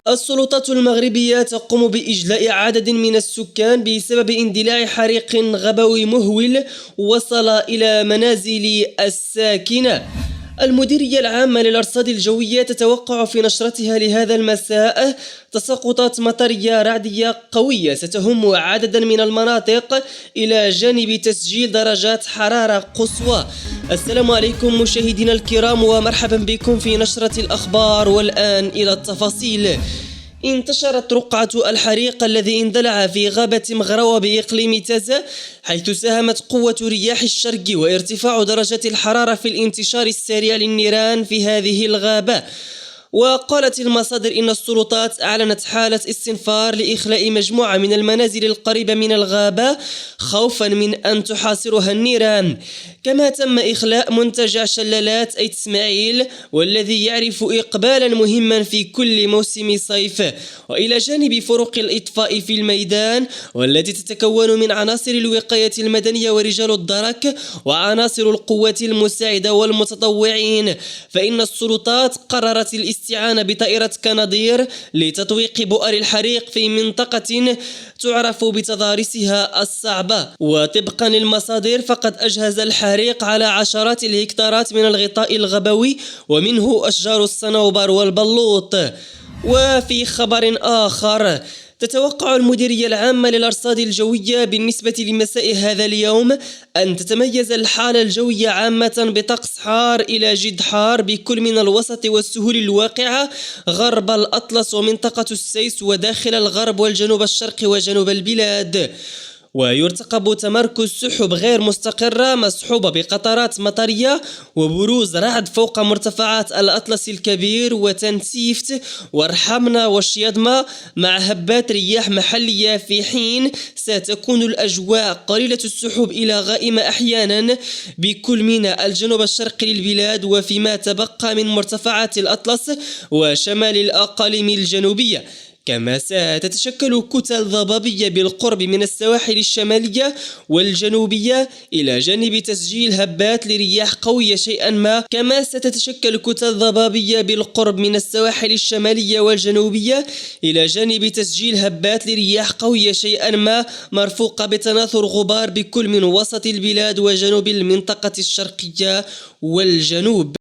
السلطات المغربية تقوم بإجلاء عدد من السكان بسبب اندلاع حريق غابوي مهول وصل إلى منازل الساكنة. المديرية العامة للأرصاد الجوية تتوقع في نشرتها لهذا المساء تساقطات مطرية رعدية قوية ستهم عددا من المناطق إلى جانب تسجيل درجات حرارة قصوى. السلام عليكم مشاهدينا الكرام ومرحبا بكم في نشرة الأخبار، والآن إلى التفاصيل. انتشرت رقعة الحريق الذي اندلع في غابة مغروة بإقليم تازة، حيث ساهمت قوة رياح الشرق وارتفاع درجة الحرارة في الانتشار السريع للنيران في هذه الغابة. وقالت المصادر إن السلطات أعلنت حالة استنفار لإخلاء مجموعة من المنازل القريبة من الغابة خوفا من أن تحاصرها النيران. كما تم إخلاء منتجع شلالات أيت إسماعيل والذي يعرف إقبالا مهما في كل موسم صيف، وإلى جانب فرق الإطفاء في الميدان والتي تتكون من عناصر الوقاية المدنية ورجال الدرك وعناصر القوات المساعدة والمتطوعين. فإن السلطات قررت الاستعانة بطائرة كنادير لتطويق بؤر الحريق في منطقة تعرف بتضاريسها الصعبة. وطبقا للمصادر فقد أجهز الحريق على عشرات الهكتارات من الغطاء الغابوي ومنه أشجار الصنوبر والبلوط. وفي خبر آخر، تتوقع المديرية العامة للأرصاد الجوية بالنسبة لمساء هذا اليوم أن تتميز الحالة الجوية عامة بطقس حار إلى جد حار بكل من الوسط والسهول الواقعة غرب الأطلس ومنطقة السيس وداخل الغرب والجنوب الشرقي وجنوب البلاد. ويرتقب تمركز سحب غير مستقرة مصحوبة بقطرات مطرية وبروز رعد فوق مرتفعات الأطلس الكبير وتنسيفت ورحمنا والشيضمة مع هبات رياح محلية، في حين ستكون الأجواء قليلة السحب إلى غائمة أحيانا بكل من الجنوب الشرقي للبلاد وفيما تبقى من مرتفعات الأطلس وشمال الأقاليم الجنوبية. كما ستتشكل كتل ضبابية بالقرب من السواحل الشمالية والجنوبية إلى جانب تسجيل هبات لرياح قوية شيئا ما. كما ستتشكل كتل ضبابية بالقرب من السواحل الشمالية والجنوبية إلى جانب تسجيل هبات لرياح قوية شيئا ما مرفوقة بتناثر غبار بكل من وسط البلاد وجنوب المنطقة الشرقية والجنوب.